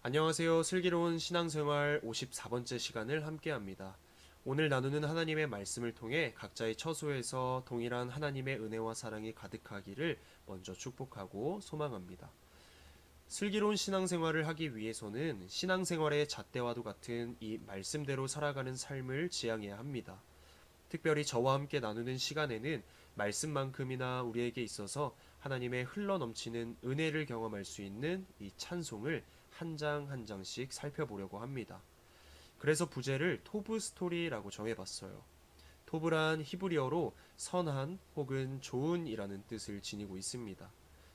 안녕하세요. 슬기로운 신앙생활 54번째 시간을 함께합니다. 오늘 나누는 하나님의 말씀을 통해 각자의 처소에서 동일한 하나님의 은혜와 사랑이 가득하기를 먼저 축복하고 소망합니다. 슬기로운 신앙생활을 하기 위해서는 신앙생활의 잣대와도 같은 이 말씀대로 살아가는 삶을 지향해야 합니다. 특별히 저와 함께 나누는 시간에는 말씀만큼이나 우리에게 있어서 하나님의 흘러넘치는 은혜를 경험할 수 있는 이 찬송을 한 장 한 장씩 살펴보려고 합니다. 그래서 부제를 토브 스토리라고 정해봤어요. 토브란 히브리어로 선한 혹은 좋은이라는 뜻을 지니고 있습니다.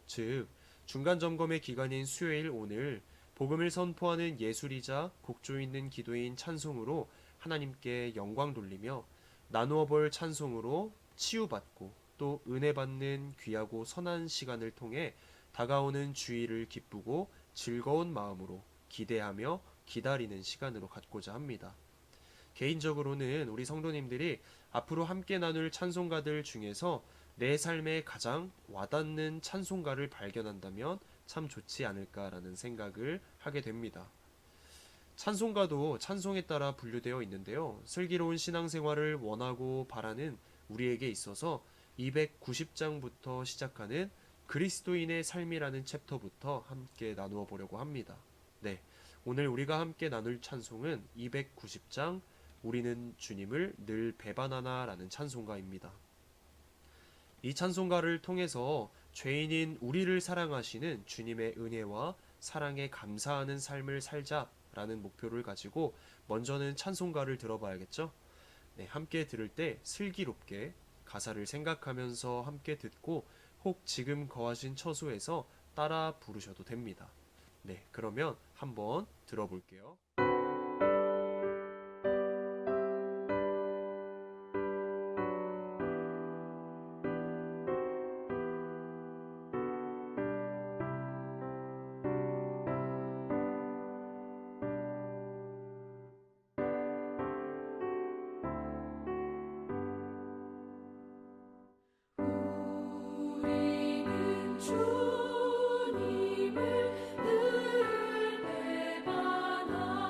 즉, 중간 점검의 기간인 수요일 오늘 복음을 선포하는 예술이자 곡조 있는 기도인 찬송으로 하나님께 영광 돌리며 나누어 볼 찬송으로 치유받고 또 은혜 받는 귀하고 선한 시간을 통해 다가오는 주의를 기쁘고 즐거운 마음으로 기대하며 기다리는 시간으로 갖고자 합니다. 개인적으로는 우리 성도님들이 앞으로 함께 나눌 찬송가들 중에서 내 삶에 가장 와닿는 찬송가를 발견한다면 참 좋지 않을까라는 생각을 하게 됩니다. 찬송가도 찬송에 따라 분류되어 있는데요. 슬기로운 신앙생활을 원하고 바라는 우리에게 있어서 290장부터 시작하는 그리스도인의 삶이라는 챕터부터 함께 나누어 보려고 합니다. 네, 오늘 우리가 함께 나눌 찬송은 290장 우리는 주님을 늘 배반하나라는 찬송가입니다. 이 찬송가를 통해서 죄인인 우리를 사랑하시는 주님의 은혜와 사랑에 감사하는 삶을 살자라는 목표를 가지고 먼저는 찬송가를 들어봐야겠죠? 네, 함께 들을 때 슬기롭게 가사를 생각하면서 함께 듣고 혹 지금 거하신 처소에서 따라 부르셔도 됩니다. 네, 그러면 한번 들어볼게요. 우리는 주님을 늘 배반하나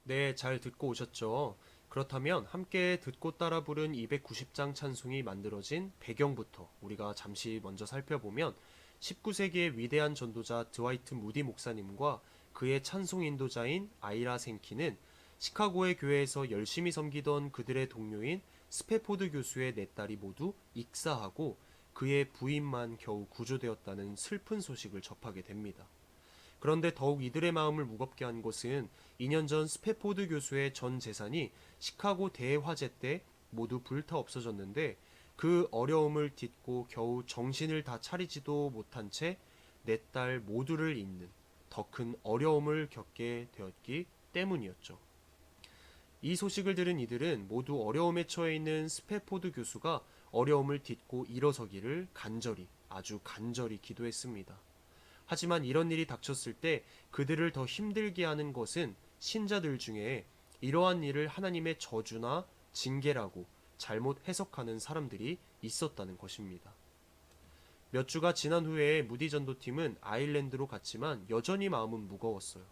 네, 잘 듣고 오셨죠? 그렇다면 함께 듣고 따라 부른 290장 찬송이 만들어진 배경부터 우리가 잠시 먼저 살펴보면 19세기의 위대한 전도자 드와이트 무디 목사님과 그의 찬송 인도자인 아이라 생키는 시카고의 교회에서 열심히 섬기던 그들의 동료인 스페포드 교수의 네 딸이 모두 익사하고 그의 부인만 겨우 구조되었다는 슬픈 소식을 접하게 됩니다. 그런데 더욱 이들의 마음을 무겁게 한 것은 2년 전 스페포드 교수의 전 재산이 시카고 대화재 때 모두 불타 없어졌는데 그 어려움을 딛고 겨우 정신을 다 차리지도 못한 채 내 딸 모두를 잇는 더 큰 어려움을 겪게 되었기 때문이었죠. 이 소식을 들은 이들은 모두 어려움에 처해 있는 스페포드 교수가 어려움을 딛고 일어서기를 간절히, 아주 간절히 기도했습니다. 하지만 이런 일이 닥쳤을 때 그들을 더 힘들게 하는 것은 신자들 중에 이러한 일을 하나님의 저주나 징계라고 잘못 해석하는 사람들이 있었다는 것입니다. 몇 주가 지난 후에 무디 전도팀은 아일랜드로 갔지만 여전히 마음은 무거웠어요.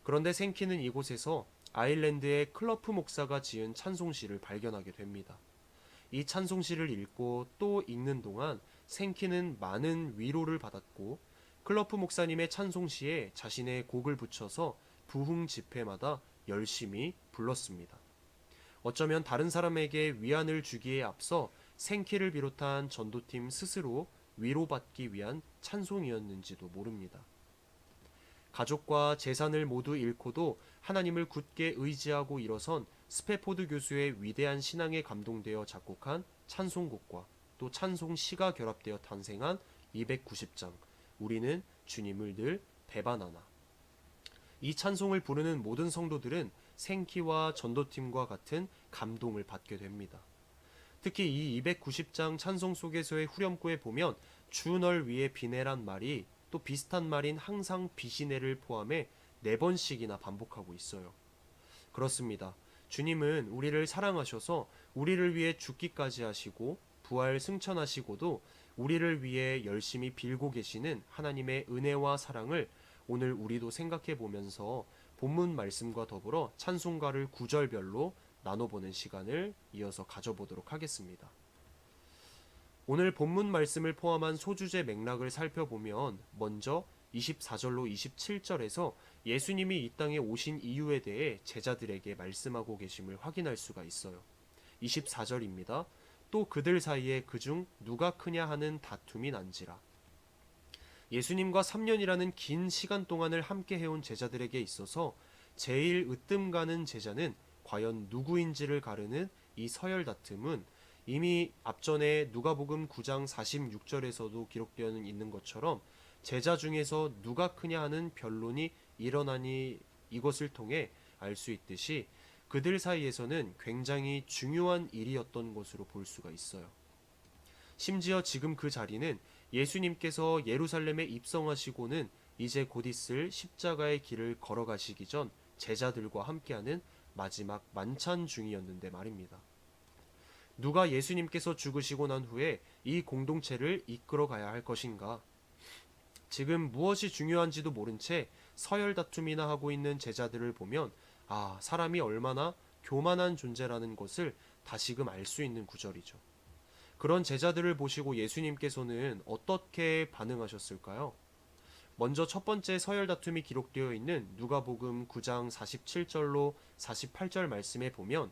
그런데 생키는 이곳에서 아일랜드의 클러프 목사가 지은 찬송시를 발견하게 됩니다. 이 찬송시를 읽고 또 읽는 동안 생키는 많은 위로를 받았고 클러프 목사님의 찬송시에 자신의 곡을 붙여서 부흥 집회마다 열심히 불렀습니다. 어쩌면 다른 사람에게 위안을 주기에 앞서 생키를 비롯한 전도팀 스스로 위로받기 위한 찬송이었는지도 모릅니다. 가족과 재산을 모두 잃고도 하나님을 굳게 의지하고 일어선 스페포드 교수의 위대한 신앙에 감동되어 작곡한 찬송곡과 또 찬송시가 결합되어 탄생한 290장 우리는 주님을 늘 배반하나. 이 찬송을 부르는 모든 성도들은 생키와 전도팀과 같은 감동을 받게 됩니다. 특히 이 290장 찬송 속에서의 후렴구에 보면 주 널 위해 비내란 말이 또 비슷한 말인 항상 비시내를 포함해 4번씩이나 반복하고 있어요. 그렇습니다. 주님은 우리를 사랑하셔서 우리를 위해 죽기까지 하시고 부활 승천하시고도 우리를 위해 열심히 빌고 계시는 하나님의 은혜와 사랑을 오늘 우리도 생각해 보면서 본문 말씀과 더불어 찬송가를 구절별로 나눠보는 시간을 이어서 가져보도록 하겠습니다. 오늘 본문 말씀을 포함한 소주제 맥락을 살펴보면 먼저 24절로 27절에서 예수님이 이 땅에 오신 이유에 대해 제자들에게 말씀하고 계심을 확인할 수가 있어요. 24절입니다. 또 그들 사이에 그중 누가 크냐 하는 다툼이 난지라. 예수님과 3년이라는 긴 시간 동안을 함께 해온 제자들에게 있어서 제일 으뜸 가는 제자는 과연 누구인지를 가르는 이 서열 다툼은 이미 앞전에 누가복음 9장 46절에서도 기록되어 있는 것처럼 제자 중에서 누가 크냐 하는 변론이 일어나니 이것을 통해 알 수 있듯이 그들 사이에서는 굉장히 중요한 일이었던 것으로 볼 수가 있어요. 심지어 지금 그 자리는 예수님께서 예루살렘에 입성하시고는 이제 곧 있을 십자가의 길을 걸어가시기 전 제자들과 함께하는 마지막 만찬 중이었는데 말입니다. 누가 예수님께서 죽으시고 난 후에 이 공동체를 이끌어 가야 할 것인가? 지금 무엇이 중요한지도 모른 채 서열 다툼이나 하고 있는 제자들을 보면 사람이 얼마나 교만한 존재라는 것을 다시금 알 수 있는 구절이죠. 그런 제자들을 보시고 예수님께서는 어떻게 반응하셨을까요? 먼저 첫 번째 서열 다툼이 기록되어 있는 누가복음 9장 47절로 48절 말씀에 보면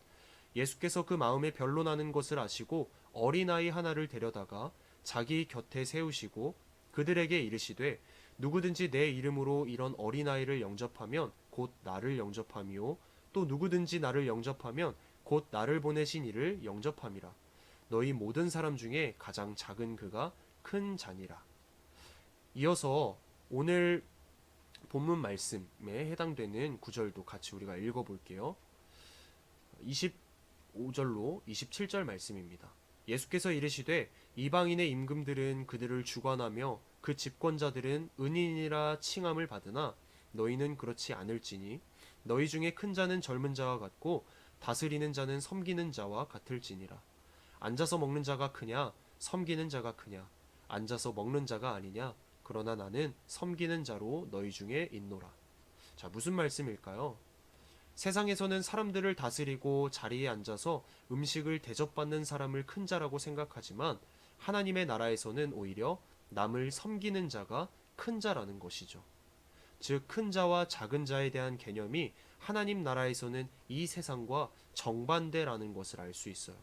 예수께서 그 마음에 변론하는 것을 아시고 어린아이 하나를 데려다가 자기 곁에 세우시고 그들에게 이르시되 누구든지 내 이름으로 이런 어린아이를 영접하면 곧 나를 영접함이요 또 누구든지 나를 영접하면 곧 나를 보내신 이를 영접함이라. 너희 모든 사람 중에 가장 작은 그가 큰 자니라. 이어서 오늘 본문 말씀에 해당되는 구절도 같이 우리가 읽어볼게요. 25절로 27절 말씀입니다. 예수께서 이르시되 이방인의 임금들은 그들을 주관하며 그 집권자들은 은인이라 칭함을 받으나 너희는 그렇지 않을지니 너희 중에 큰 자는 젊은 자와 같고 다스리는 자는 섬기는 자와 같을지니라. 앉아서 먹는 자가 크냐 섬기는 자가 크냐 앉아서 먹는 자가 아니냐 그러나 나는 섬기는 자로 너희 중에 있노라. 자, 무슨 말씀일까요? 세상에서는 사람들을 다스리고 자리에 앉아서 음식을 대접받는 사람을 큰 자라고 생각하지만 하나님의 나라에서는 오히려 남을 섬기는 자가 큰 자라는 것이죠. 즉, 큰 자와 작은 자에 대한 개념이 하나님 나라에서는 이 세상과 정반대라는 것을 알 수 있어요.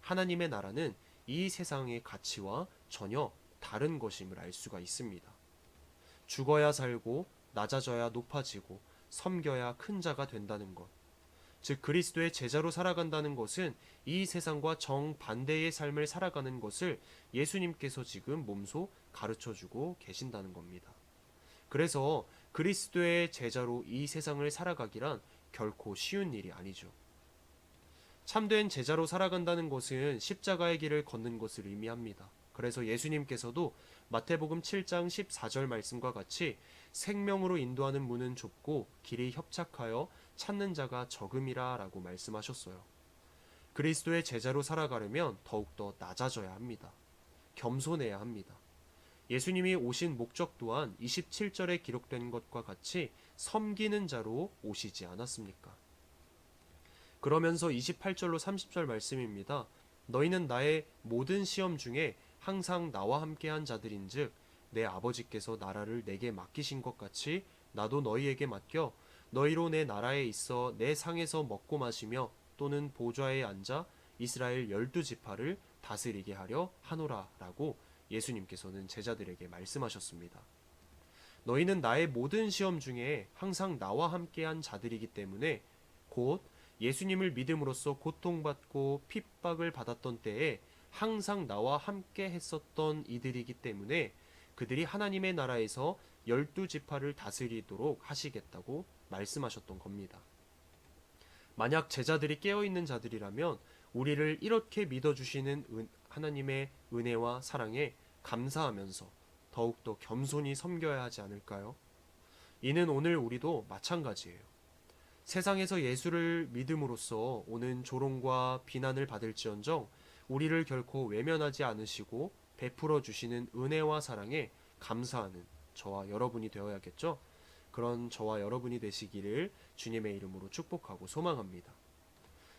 하나님의 나라는 이 세상의 가치와 전혀 다른 것임을 알 수가 있습니다. 죽어야 살고 낮아져야 높아지고 섬겨야 큰 자가 된다는 것. 즉 그리스도의 제자로 살아간다는 것은 이 세상과 정반대의 삶을 살아가는 것을 예수님께서 지금 몸소 가르쳐주고 계신다는 겁니다. 그래서 그리스도의 제자로 이 세상을 살아가기란 결코 쉬운 일이 아니죠. 참된 제자로 살아간다는 것은 십자가의 길을 걷는 것을 의미합니다. 그래서 예수님께서도 마태복음 7장 14절 말씀과 같이 생명으로 인도하는 문은 좁고 길이 협착하여 찾는 자가 적음이라 라고 말씀하셨어요. 그리스도의 제자로 살아가려면 더욱더 낮아져야 합니다. 겸손해야 합니다. 예수님이 오신 목적 또한 27절에 기록된 것과 같이 섬기는 자로 오시지 않았습니까? 그러면서 28절로 30절 말씀입니다. 너희는 나의 모든 시험 중에 항상 나와 함께한 자들인즉 내 아버지께서 나라를 내게 맡기신 것 같이 나도 너희에게 맡겨 너희로 내 나라에 있어 내 상에서 먹고 마시며 또는 보좌에 앉아 이스라엘 12지파를 다스리게 하려 하노라 라고 예수님께서는 제자들에게 말씀하셨습니다. 너희는 나의 모든 시험 중에 항상 나와 함께한 자들이기 때문에 곧 예수님을 믿음으로써 고통받고 핍박을 받았던 때에 항상 나와 함께 했었던 이들이기 때문에 그들이 하나님의 나라에서 12지파를 다스리도록 하시겠다고 말씀하셨던 겁니다. 만약 제자들이 깨어있는 자들이라면 우리를 이렇게 믿어주시는 하나님의 은혜와 사랑에 감사하면서 더욱더 겸손히 섬겨야 하지 않을까요? 이는 오늘 우리도 마찬가지예요. 세상에서 예수를 믿음으로써 오는 조롱과 비난을 받을지언정 우리를 결코 외면하지 않으시고 베풀어 주시는 은혜와 사랑에 감사하는 저와 여러분이 되어야겠죠? 그런 저와 여러분이 되시기를 주님의 이름으로 축복하고 소망합니다.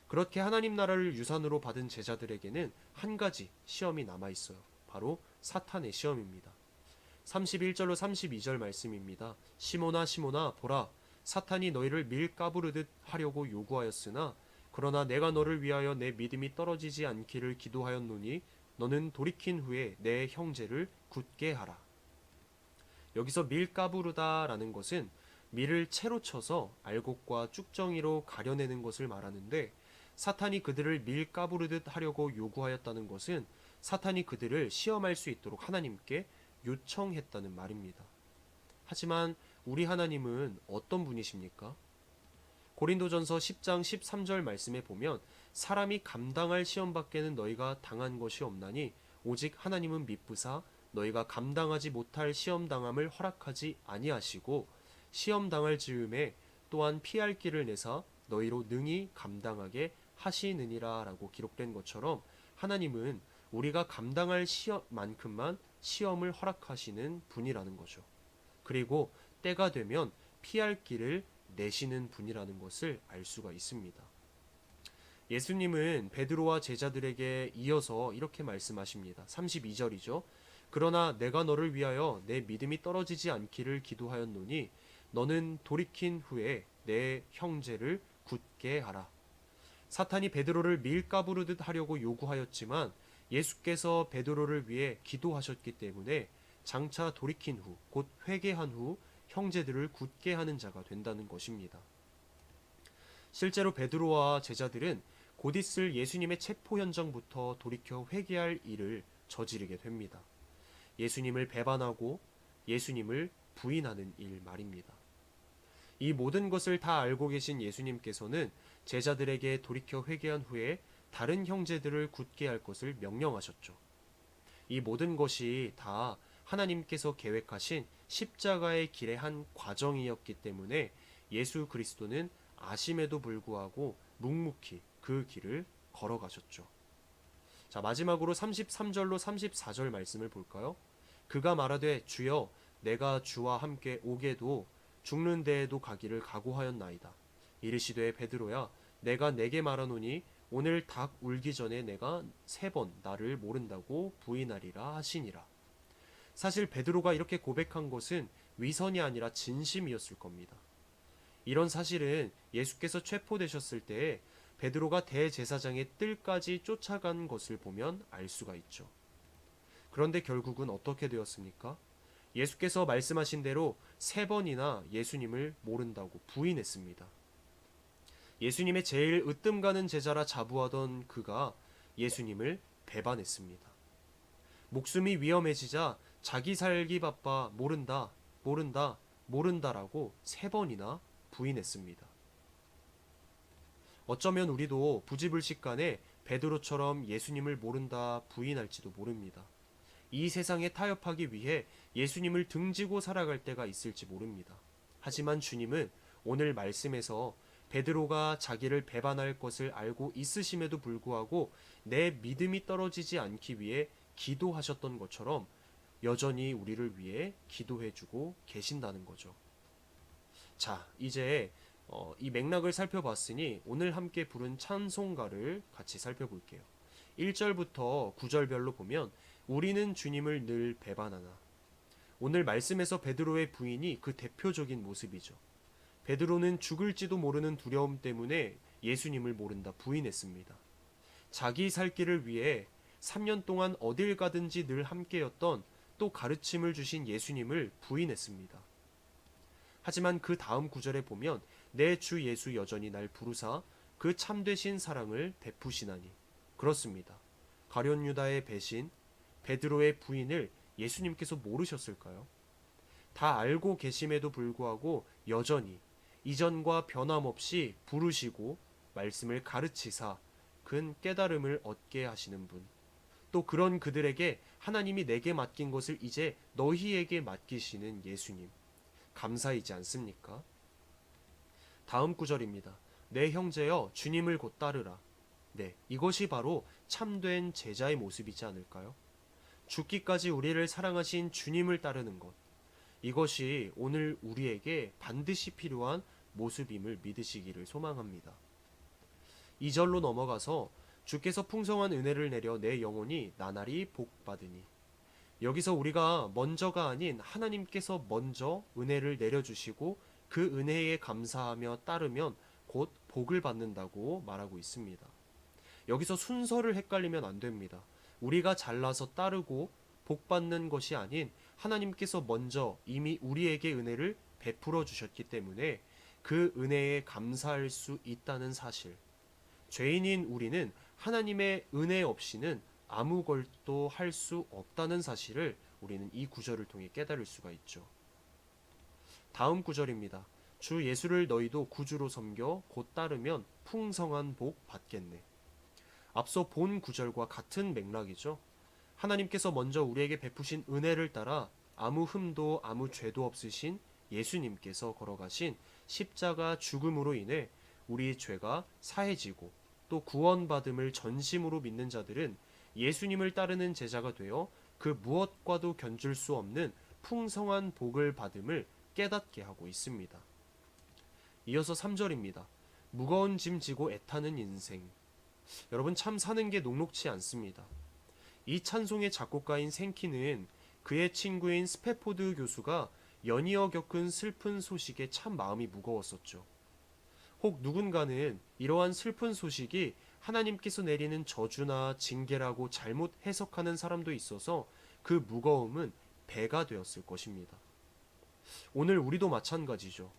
그렇게 하나님 나라를 유산으로 받은 제자들에게는 한 가지 시험이 남아 있어요. 바로 사탄의 시험입니다. 31절로 32절 말씀입니다. 시몬아 시몬아 보라 사탄이 너희를 밀 까부르듯 하려고 요구하였으나 그러나 내가 너를 위하여 내 믿음이 떨어지지 않기를 기도하였노니 너는 돌이킨 후에 내 형제를 굳게 하라. 여기서 밀 까부르다라는 것은 밀을 채로 쳐서 알곡과 쭉정이로 가려내는 것을 말하는데 사탄이 그들을 밀 까부르듯 하려고 요구하였다는 것은 사탄이 그들을 시험할 수 있도록 하나님께 요청했다는 말입니다. 하지만 우리 하나님은 어떤 분이십니까? 고린도전서 10장 13절 말씀에 보면 사람이 감당할 시험 밖에는 너희가 당한 것이 없나니 오직 하나님은 미쁘사 너희가 감당하지 못할 시험 당함을 허락하지 아니하시고 시험 당할 즈음에 또한 피할 길을 내사 너희로 능히 감당하게 하시느니라 라고 기록된 것처럼 하나님은 우리가 감당할 시험만큼만 시험을 허락하시는 분이라는 거죠. 그리고 때가 되면 피할 길을 내시는 분이라는 것을 알 수가 있습니다. 예수님은 베드로와 제자들에게 이어서 이렇게 말씀하십니다. 32절이죠. 그러나 내가 너를 위하여 내 믿음이 떨어지지 않기를 기도하였노니 너는 돌이킨 후에 내 형제를 굳게 하라. 사탄이 베드로를 밀가부르듯 하려고 요구하였지만 예수께서 베드로를 위해 기도하셨기 때문에 장차 돌이킨 후, 곧 회개한 후 형제들을 굳게 하는 자가 된다는 것입니다. 실제로 베드로와 제자들은 곧 있을 예수님의 체포 현장부터 돌이켜 회개할 일을 저지르게 됩니다. 예수님을 배반하고 예수님을 부인하는 일 말입니다. 이 모든 것을 다 알고 계신 예수님께서는 제자들에게 돌이켜 회개한 후에 다른 형제들을 굳게 할 것을 명령하셨죠. 이 모든 것이 다 하나님께서 계획하신 십자가의 길의 한 과정이었기 때문에 예수 그리스도는 아심에도 불구하고 묵묵히 그 길을 걸어가셨죠. 자, 마지막으로 33절로 34절 말씀을 볼까요? 그가 말하되 주여 내가 주와 함께 오게도 죽는 데에도 가기를 각오하였나이다. 이르시되 베드로야 내가 네게 말하노니 오늘 닭 울기 전에 내가 3번 나를 모른다고 부인하리라 하시니라. 사실 베드로가 이렇게 고백한 것은 위선이 아니라 진심이었을 겁니다. 이런 사실은 예수께서 체포되셨을 때에 베드로가 대제사장의 뜰까지 쫓아간 것을 보면 알 수가 있죠. 그런데 결국은 어떻게 되었습니까? 예수께서 말씀하신 대로 3번이나 예수님을 모른다고 부인했습니다. 예수님의 제일 으뜸 가는 제자라 자부하던 그가 예수님을 배반했습니다. 목숨이 위험해지자 자기 살기 바빠 모른다, 모른다, 모른다라고 3번이나 부인했습니다. 어쩌면 우리도 부지불식간에 베드로처럼 예수님을 모른다 부인할지도 모릅니다. 이 세상에 타협하기 위해 예수님을 등지고 살아갈 때가 있을지 모릅니다. 하지만 주님은 오늘 말씀에서 베드로가 자기를 배반할 것을 알고 있으심에도 불구하고 내 믿음이 떨어지지 않기 위해 기도하셨던 것처럼 여전히 우리를 위해 기도해주고 계신다는 거죠. 자, 이제 이 맥락을 살펴봤으니 오늘 함께 부른 찬송가를 같이 살펴볼게요. 1절부터 9절별로 보면 우리는 주님을 늘 배반하나. 오늘 말씀에서 베드로의 부인이 그 대표적인 모습이죠. 베드로는 죽을지도 모르는 두려움 때문에 예수님을 모른다 부인했습니다. 자기 살 길을 위해 3년 동안 어딜 가든지 늘 함께였던 또 가르침을 주신 예수님을 부인했습니다. 하지만 그 다음 구절에 보면 내 주 예수 여전히 날 부르사 그 참되신 사랑을 베푸시나니. 그렇습니다. 가룟 유다의 배신, 베드로의 부인을 예수님께서 모르셨을까요? 다 알고 계심에도 불구하고 여전히 이전과 변함없이 부르시고 말씀을 가르치사 근 깨달음을 얻게 하시는 분. 또 그런 그들에게 하나님이 내게 맡긴 것을 이제 너희에게 맡기시는 예수님. 감사이지 않습니까? 다음 구절입니다. 내 형제여 주님을 곧 따르라. 네, 이것이 바로 참된 제자의 모습이지 않을까요? 죽기까지 우리를 사랑하신 주님을 따르는 것. 이것이 오늘 우리에게 반드시 필요한 모습임을 믿으시기를 소망합니다. 2절로 넘어가서 주께서 풍성한 은혜를 내려 내 영혼이 나날이 복받으니. 여기서 우리가 먼저가 아닌 하나님께서 먼저 은혜를 내려주시고 그 은혜에 감사하며 따르면 곧 복을 받는다고 말하고 있습니다. 여기서 순서를 헷갈리면 안 됩니다. 우리가 잘나서 따르고 복 받는 것이 아닌 하나님께서 먼저 이미 우리에게 은혜를 베풀어 주셨기 때문에 그 은혜에 감사할 수 있다는 사실. 죄인인 우리는 하나님의 은혜 없이는 아무것도 할 수 없다는 사실을 우리는 이 구절을 통해 깨달을 수가 있죠. 다음 구절입니다. 주 예수를 너희도 구주로 섬겨 곧 따르면 풍성한 복 받겠네. 앞서 본 구절과 같은 맥락이죠. 하나님께서 먼저 우리에게 베푸신 은혜를 따라 아무 흠도 아무 죄도 없으신 예수님께서 걸어가신 십자가 죽음으로 인해 우리 죄가 사해지고 또 구원받음을 전심으로 믿는 자들은 예수님을 따르는 제자가 되어 그 무엇과도 견줄 수 없는 풍성한 복을 받음을 깨닫게 하고 있습니다. 이어서 3절입니다. 무거운 짐 지고 애타는 인생. 여러분 참 사는 게 녹록지 않습니다. 이 찬송의 작곡가인 생키는 그의 친구인 스페포드 교수가 연이어 겪은 슬픈 소식에 참 마음이 무거웠었죠. 혹 누군가는 이러한 슬픈 소식이 하나님께서 내리는 저주나 징계라고 잘못 해석하는 사람도 있어서 그 무거움은 배가 되었을 것입니다. 오늘 우리도 마찬가지죠.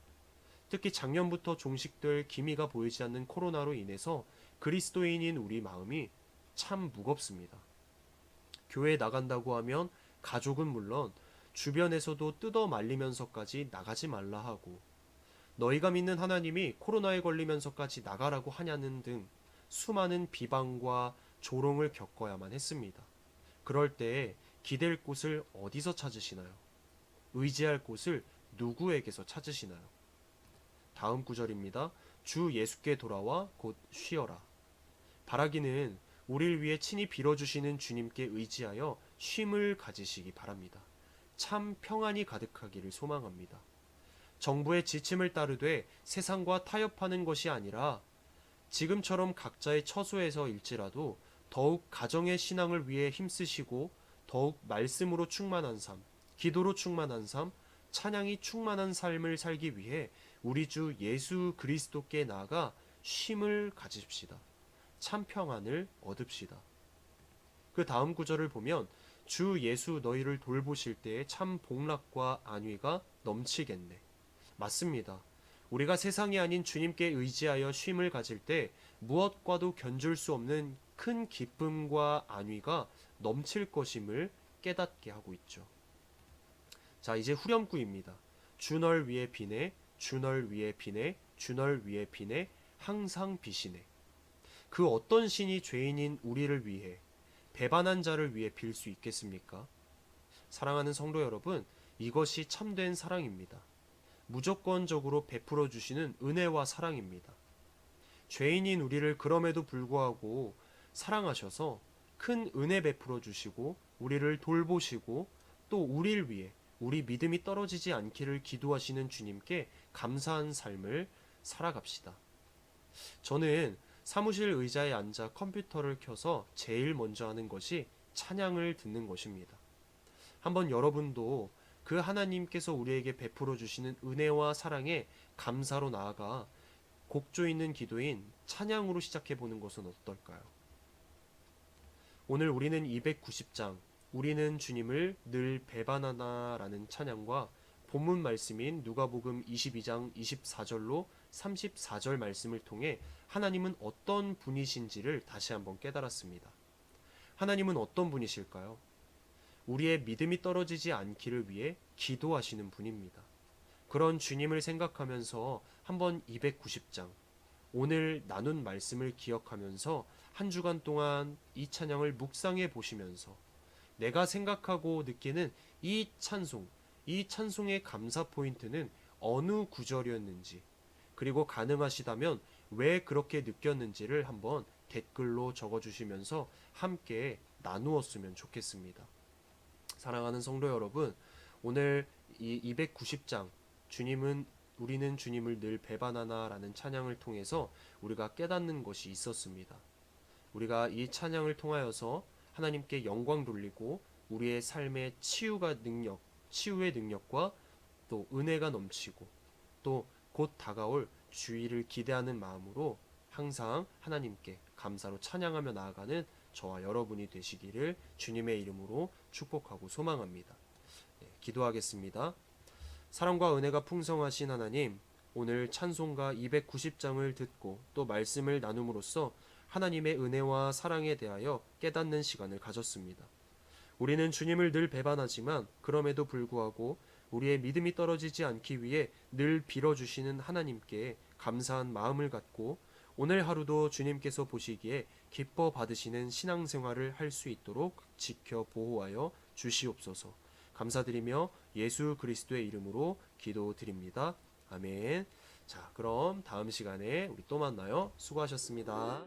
특히 작년부터 종식될 기미가 보이지 않는 코로나로 인해서 그리스도인인 우리 마음이 참 무겁습니다. 교회에 나간다고 하면 가족은 물론 주변에서도 뜯어 말리면서까지 나가지 말라 하고 너희가 믿는 하나님이 코로나에 걸리면서까지 나가라고 하냐는 등 수많은 비방과 조롱을 겪어야만 했습니다. 그럴 때 기댈 곳을 어디서 찾으시나요? 의지할 곳을 누구에게서 찾으시나요? 다음 구절입니다. 주 예수께 돌아와 곧 쉬어라. 바라기는 우리를 위해 친히 빌어주시는 주님께 의지하여 쉼을 가지시기 바랍니다. 참 평안이 가득하기를 소망합니다. 정부의 지침을 따르되 세상과 타협하는 것이 아니라 지금처럼 각자의 처소에서일지라도 더욱 가정의 신앙을 위해 힘쓰시고 더욱 말씀으로 충만한 삶, 기도로 충만한 삶, 찬양이 충만한 삶을 살기 위해 우리 주 예수 그리스도께 나아가 쉼을 가집시다. 참 평안을 얻읍시다. 그 다음 구절을 보면 주 예수 너희를 돌보실 때에 참 복락과 안위가 넘치겠네. 맞습니다. 우리가 세상이 아닌 주님께 의지하여 쉼을 가질 때 무엇과도 견줄 수 없는 큰 기쁨과 안위가 넘칠 것임을 깨닫게 하고 있죠. 자, 이제 후렴구입니다. 주 널 위해 비네, 주 널 위해 비네, 주 널 위해 비네, 항상 비시네. 그 어떤 신이 죄인인 우리를 위해 배반한 자를 위해 빌 수 있겠습니까? 사랑하는 성도 여러분, 이것이 참된 사랑입니다. 무조건적으로 베풀어 주시는 은혜와 사랑입니다. 죄인인 우리를 그럼에도 불구하고 사랑하셔서 큰 은혜 베풀어 주시고 우리를 돌보시고 또 우리를 위해 우리 믿음이 떨어지지 않기를 기도하시는 주님께 감사한 삶을 살아갑시다. 저는 사무실 의자에 앉아 컴퓨터를 켜서 제일 먼저 하는 것이 찬양을 듣는 것입니다. 한번 여러분도 그 하나님께서 우리에게 베풀어 주시는 은혜와 사랑에 감사로 나아가 곡조 있는 기도인 찬양으로 시작해 보는 것은 어떨까요? 오늘 우리는 290장 우리는 주님을 늘 배반하나라는 찬양과 본문 말씀인 누가복음 22장 24절로 34절 말씀을 통해 하나님은 어떤 분이신지를 다시 한번 깨달았습니다. 하나님은 어떤 분이실까요? 우리의 믿음이 떨어지지 않기를 위해 기도하시는 분입니다. 그런 주님을 생각하면서 한번 290장 오늘 나눈 말씀을 기억하면서 한 주간 동안 이 찬양을 묵상해 보시면서 내가 생각하고 느끼는 이 찬송의 감사 포인트는 어느 구절이었는지, 그리고 가능하시다면 왜 그렇게 느꼈는지를 한번 댓글로 적어주시면서 함께 나누었으면 좋겠습니다. 사랑하는 성도 여러분, 오늘 이 290장 우리는 주님을 늘 배반하나라는 찬양을 통해서 우리가 깨닫는 것이 있었습니다. 우리가 이 찬양을 통하여서 하나님께 영광 돌리고 우리의 삶의 치유의 능력과 또 은혜가 넘치고 또 곧 다가올 주의를 기대하는 마음으로 항상 하나님께 감사로 찬양하며 나아가는 저와 여러분이 되시기를 주님의 이름으로 축복하고 소망합니다. 기도하겠습니다. 사랑과 은혜가 풍성하신 하나님, 오늘 찬송가 290장을 듣고 또 말씀을 나눔으로써 하나님의 은혜와 사랑에 대하여 깨닫는 시간을 가졌습니다. 우리는 주님을 늘 배반하지만 그럼에도 불구하고 우리의 믿음이 떨어지지 않기 위해 늘 빌어주시는 하나님께 감사한 마음을 갖고 오늘 하루도 주님께서 보시기에 기뻐 받으시는 신앙생활을 할 수 있도록 지켜 보호하여 주시옵소서. 감사드리며 예수 그리스도의 이름으로 기도드립니다. 아멘. 자, 그럼 다음 시간에 우리 또 만나요. 수고하셨습니다.